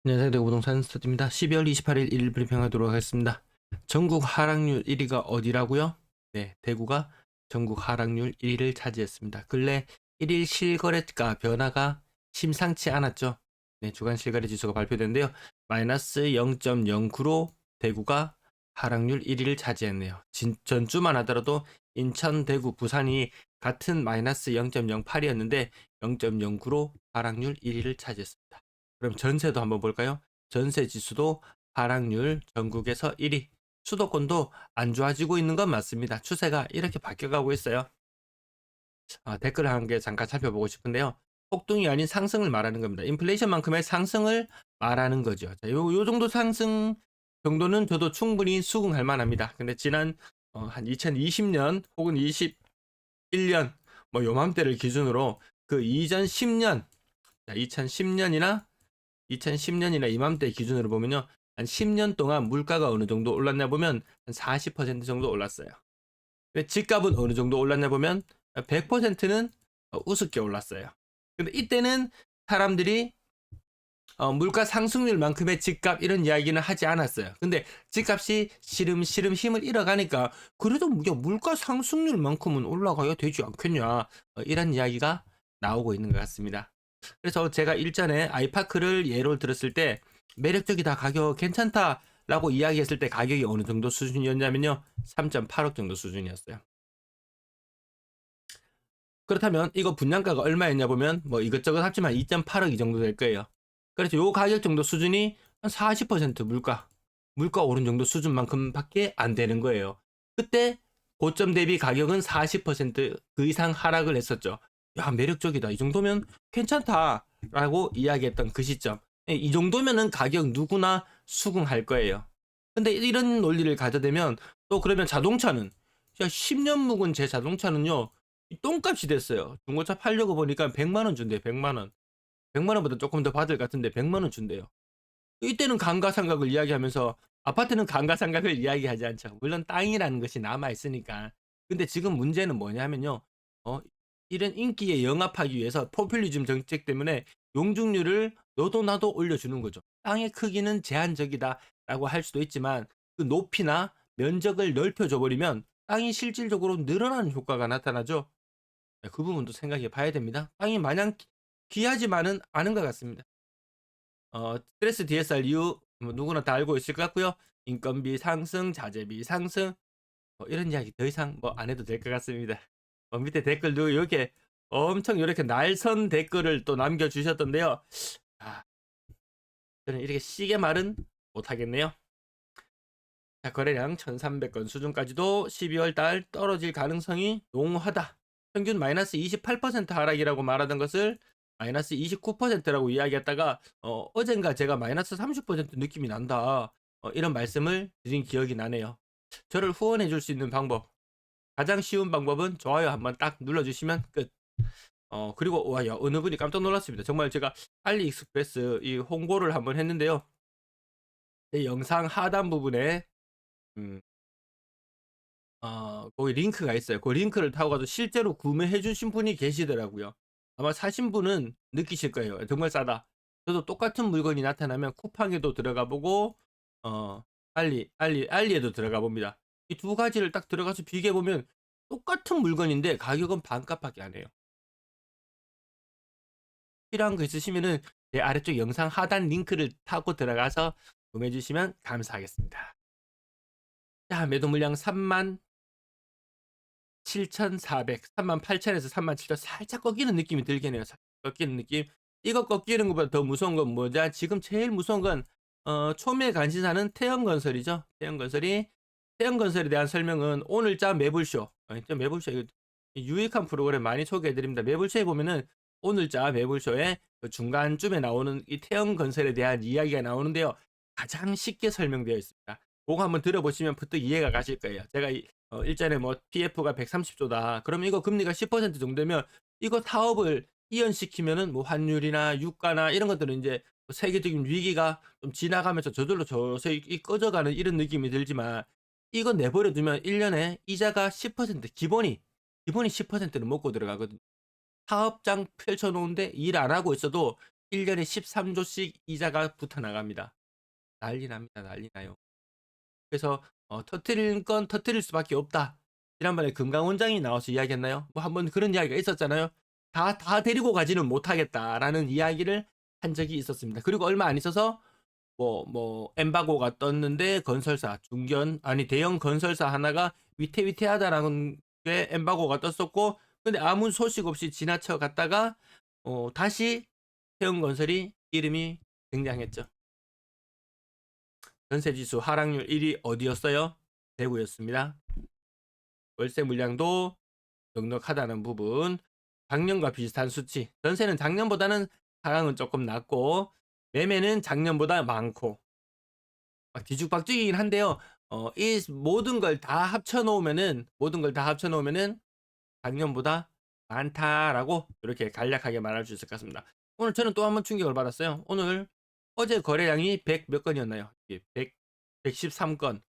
안녕하세요. 대구부동산 스타트입니다. 12월 28일 일일 브리핑하도록 하겠습니다. 전국 하락률 1위가 어디라고요? 네, 대구가 전국 하락률 1위를 차지했습니다. 근래 1일 실거래가 변화가 심상치 않았죠. 네, 주간 실거래 지수가 발표됐는데요. 마이너스 0.09로 대구가 하락률 1위를 차지했네요. 전주만 하더라도 인천, 대구, 부산이 같은 마이너스 0.08이었는데 0.09로 하락률 1위를 차지했습니다. 그럼 전세도 한번 볼까요? 전세 지수도 하락률 전국에서 1위. 수도권도 안 좋아지고 있는 건 맞습니다. 추세가 이렇게 바뀌어가고 있어요. 댓글 한 개 잠깐 살펴보고 싶은데요. 폭등이 아닌 상승을 말하는 겁니다. 인플레이션만큼의 상승을 말하는 거죠. 자, 요 정도 상승 정도는 저도 충분히 수긍할 만합니다. 근데 지난 한 2020년 혹은 21년 뭐 요맘때를 기준으로 그 이전 10년, 2010년이나 이맘때 기준으로 보면요. 한 10년 동안 물가가 어느 정도 올랐냐 보면 한 40% 정도 올랐어요. 집값은 어느 정도 올랐냐 보면 100%는 우습게 올랐어요. 근데 이때는 사람들이 물가 상승률만큼의 집값 이런 이야기는 하지 않았어요. 근데 집값이 시름시름 힘을 잃어가니까 그래도 물가 상승률만큼은 올라가야 되지 않겠냐 이런 이야기가 나오고 있는 것 같습니다. 그래서 제가 일전에 아이파크를 예로 들었을 때 매력적이다, 가격 괜찮다라고 이야기했을 때 가격이 어느 정도 수준이었냐면요, 3.8억 정도 수준이었어요. 그렇다면 이거 분양가가 얼마였냐 보면 뭐 이것저것 합치면 2.8억 이 정도 될 거예요. 그래서 요 가격 정도 수준이 한 40% 물가 오른 정도 수준만큼밖에 안 되는 거예요. 그때 고점 대비 가격은 40%그 이상 하락을 했었죠. 야, 매력적이다. 이 정도면 괜찮다라고 이야기했던 그 시점. 이 정도면은 가격 누구나 수긍할 거예요. 근데 이런 논리를 가져대면 또 그러면 자동차는, 야, 10년 묵은 제 자동차는요 똥값이 됐어요. 중고차 팔려고 보니까 100만 원 준대요. 100만 원. 100만 원보다 조금 더 받을 것 같은데 100만 원 준대요. 이때는 감가상각을 이야기하면서, 아파트는 감가상각을 이야기하지 않죠. 물론 땅이라는 것이 남아 있으니까. 근데 지금 문제는 뭐냐면요. 어, 이런 인기에 영합하기 위해서 포퓰리즘 정책 때문에 용적률을 너도 나도 올려주는 거죠. 땅의 크기는 제한적이다라고 할 수도 있지만 그 높이나 면적을 넓혀줘 버리면 땅이 실질적으로 늘어나는 효과가 나타나죠. 네, 그 부분도 생각해 봐야 됩니다. 땅이 마냥 귀하지만은 않은 것 같습니다. 스트레스 DSR 이유 뭐 누구나 다 알고 있을 것 같고요. 인건비 상승, 자재비 상승, 이런 이야기 더 이상 뭐 안 해도 될 것 같습니다. 밑에 댓글도 이렇게 엄청 이렇게 날선 댓글을 또 남겨주셨던데요. 아, 저는 이렇게 시계 말은 못하겠네요. 자, 거래량 1300건 수준까지도 12월 달 떨어질 가능성이 농후하다. 평균 마이너스 28% 하락이라고 말하던 것을 마이너스 29%라고 이야기했다가 어젠가 제가 마이너스 30% 느낌이 난다. 이런 말씀을 드린 기억이 나네요. 저를 후원해 줄 수 있는 방법. 가장 쉬운 방법은 좋아요 한번 딱 눌러주시면 끝. 그리고 와, 야, 어느 분이 깜짝 놀랐습니다. 정말 제가 알리익스프레스 이 홍보를 한번 했는데요. 제 영상 하단 부분에 음, 거기 링크가 있어요. 그 링크를 타고 가서 실제로 구매해 주신 분이 계시더라고요. 아마 사신 분은 느끼실 거예요. 정말 싸다. 저도 똑같은 물건이 나타나면 쿠팡에도 들어가 보고 알리에도 들어가 봅니다. 이 두 가지를 딱 들어가서 비교해 보면 똑같은 물건인데 가격은 반값밖에 안 해요. 필요한 거 있으시면은 제 아래쪽 영상 하단 링크를 타고 들어가서 구매해 주시면 감사하겠습니다. 자, 매도 물량 3만 7,400, 38,000에서 37,000 살짝 꺾이는 느낌이 들긴 해요. 살짝 꺾이는 느낌. 이거 꺾이는 것보다 더 무서운 건 뭐냐? 지금 제일 무서운 건 초미의 간신사는 태형건설이죠. 태형건설에 대한 설명은 오늘자 매불쇼. 매불쇼 이거 유익한 프로그램 많이 소개해드립니다. 매불쇼에 보면은 오늘자 매불쇼에 그 중간쯤에 나오는 이 태형건설에 대한 이야기가 나오는데요. 가장 쉽게 설명되어 있습니다. 그거 한번 들어보시면 부터 이해가 가실 거예요. 제가 일전에 뭐 PF가 130조다. 그러면 이거 금리가 10% 정도면 이거 사업을 이연시키면은 뭐 환율이나 유가나 이런 것들은 이제 세계적인 위기가 좀 지나가면서 저절로 서서히 꺼져가는 이런 느낌이 들지만 이거 내버려 두면 1년에 이자가 10% 기본이 10%는 먹고 들어가거든요. 사업장 펼쳐 놓은데 일 안 하고 있어도 1년에 13조씩 이자가 붙어 나갑니다. 난리 납니다. 난리 나요. 그래서 터트릴 건 터트릴 수밖에 없다. 지난번에 금강 원장이 나와서 이야기했나요? 뭐 한번 그런 이야기가 있었잖아요. 다 데리고 가지는 못하겠다라는 이야기를 한 적이 있었습니다. 그리고 얼마 안 있어서 엠바고가 떴는데 건설사 대형 건설사 하나가 위태위태하다라는 게 엠바고가 떴었고, 근데 아무 소식 없이 지나쳐 갔다가 다시 태형건설이 이름이 등장했죠. 전세지수 하락률 1위 어디였어요? 대구였습니다. 월세 물량도 넉넉하다는 부분, 작년과 비슷한 수치. 전세는 작년보다는 하락은 조금 낮고, 매매는 작년보다 많고, 막 뒤죽박죽이긴 한데요. 이 모든 걸 다 합쳐놓으면은 작년보다 많다라고 이렇게 간략하게 말할 수 있을 것 같습니다. 오늘 저는 또 한 번 충격을 받았어요. 오늘 어제 거래량이 100 몇 건이었나요? 113건.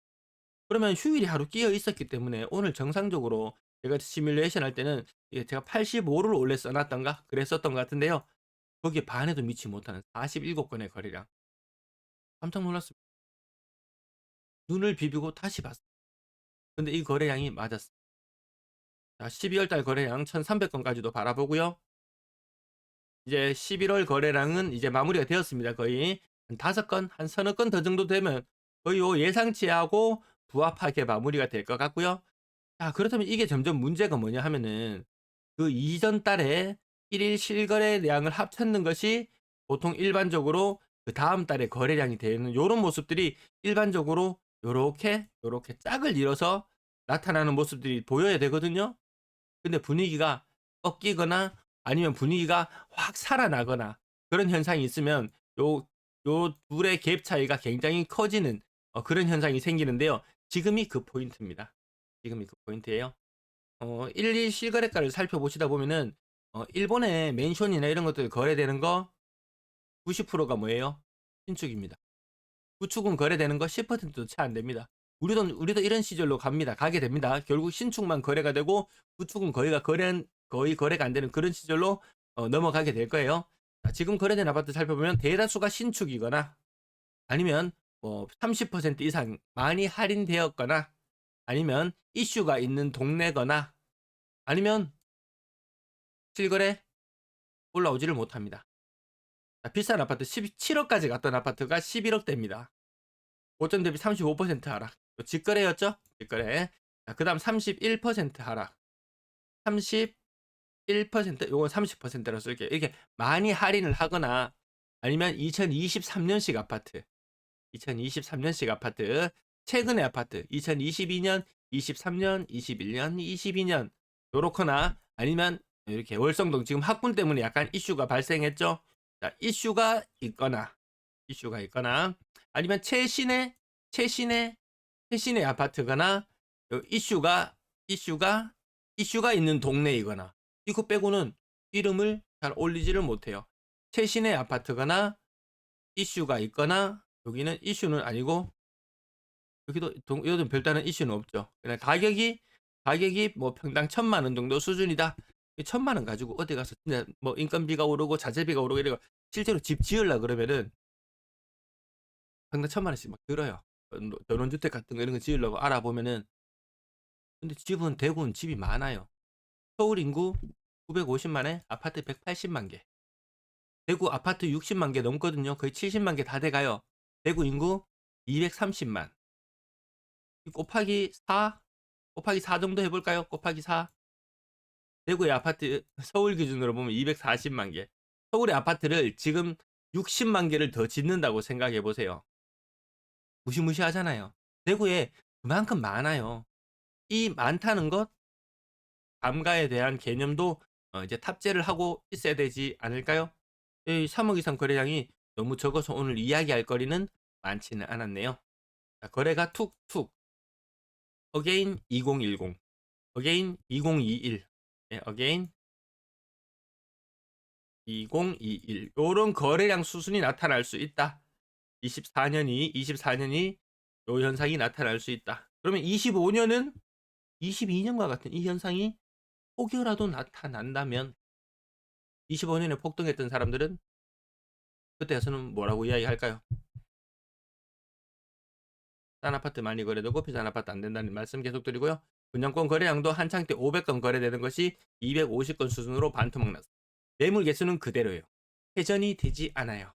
그러면 휴일이 하루 끼어 있었기 때문에 오늘 정상적으로 제가 시뮬레이션 할 때는 제가 85를 원래 써놨던가 그랬었던 것 같은데요. 거기에 반에도 미치 못하는 47건의 거래량. 깜짝 놀랐습니다. 눈을 비비고 다시 봤어요. 근데 이 거래량이 맞았어요. 자, 12월 달 거래량 1300건까지도 바라보고요. 이제 11월 거래량은 이제 마무리가 되었습니다. 거의 한 5건, 한 서너 건 더 정도 되면 거의 요 예상치하고 부합하게 마무리가 될 것 같고요. 자, 그렇다면 이게 점점 문제가 뭐냐 하면은 그 이전 달에 1일 실거래량을 합쳤는 것이 보통 일반적으로 그 다음 달에 거래량이 되는 요런 모습들이 일반적으로 요렇게 짝을 이뤄서 나타나는 모습들이 보여야 되거든요. 근데 분위기가 꺾이거나 아니면 분위기가 확 살아나거나 그런 현상이 있으면 요 둘의 갭 차이가 굉장히 커지는 그런 현상이 생기는데요. 지금이 그 포인트입니다. 지금이 그 포인트예요. 1, 2 실거래가를 살펴보시다 보면은 일본의 맨션이나 이런 것들 거래되는 거 90%가 뭐예요? 신축입니다. 구축은 거래되는 거 10%도 채 안 됩니다. 우리도 이런 시절로 가게 됩니다. 결국 신축만 거래가 되고 구축은 거의 거래가 안 되는 그런 시절로 넘어가게 될 거예요. 자, 지금 거래된 아파트 살펴보면 대다수가 신축이거나 아니면 30% 이상 많이 할인되었거나 아니면 이슈가 있는 동네거나 아니면 실거래 올라오지를 못합니다. 자, 비싼 아파트 17억까지 갔던 아파트가 11억대입니다. 고점 대비 35% 하락. 직거래였죠? 직거래. 그 다음 31% 하락. 31%, 요건 30%로 쓸게요. 이렇게 많이 할인을 하거나 아니면 2023년식 아파트. 2023년식 아파트. 최근의 아파트. 2022년, 23년, 21년, 22년. 요렇거나 아니면 이렇게 월성동 지금 학군 때문에 약간 이슈가 발생했죠? 자, 이슈가 있거나 아니면 최신의 아파트거나 이슈가 있는 동네이거나 이거 빼고는 이름을 잘 올리지를 못해요. 최신의 아파트거나 이슈가 있거나 여기는 이슈는 아니고 여기도 별다른 이슈는 없죠. 그냥 가격이 뭐 평당 1,000만 원 정도 수준이다. 1,000만 원 가지고 어디 가서 진짜 뭐 인건비가 오르고 자재비가 오르고 이러고 실제로 집 지으려 그러면은 평당 1,000만 원씩 막 들어요. 전원주택 같은 거 이런 거 지으려고 알아보면은 근데 대구는 집이 많아요. 서울 인구 950만에 아파트 180만 개. 대구 아파트 60만 개 넘거든요. 거의 70만 개 다 돼가요. 대구 인구 230만. 곱하기 4 정도 해볼까요? 곱하기 4. 대구의 아파트 서울 기준으로 보면 240만 개. 서울의 아파트를 지금 60만 개를 더 짓는다고 생각해 보세요. 무시무시하잖아요. 대구에 그만큼 많아요. 이 많다는 것, 감가에 대한 개념도 이제 탑재를 하고 있어야 되지 않을까요? 이 3억 이상 거래량이 너무 적어서 오늘 이야기할 거리는 많지는 않았네요. 자, 거래가 툭툭 어게인 2010 어게인 2021 어게인 2021 요런 거래량 수순이 나타날 수 있다. 24년이 요 현상이 나타날 수 있다. 그러면 25년은 22년과 같은 이 현상이 혹여라도 나타난다면 25년에 폭등했던 사람들은 그때 가서는 뭐라고 이야기할까요? 싼 아파트 많이 거래되고 비싼 아파트 안 된다는 말씀 계속 드리고요. 분양권 거래량도 한창 때 500건 거래되는 것이 250건 수준으로 반토막 났습니다. 매물 개수는 그대로예요. 회전이 되지 않아요.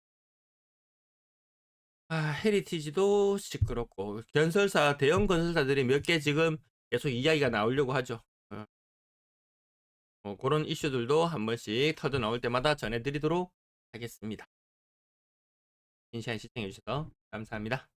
헤리티지도 시끄럽고 건설사 대형 건설사들이 몇 개 지금 계속 이야기가 나오려고 하죠. 그런 이슈들도 한 번씩 터져 나올 때마다 전해드리도록 하겠습니다. 긴 시간 시청해주셔서 감사합니다.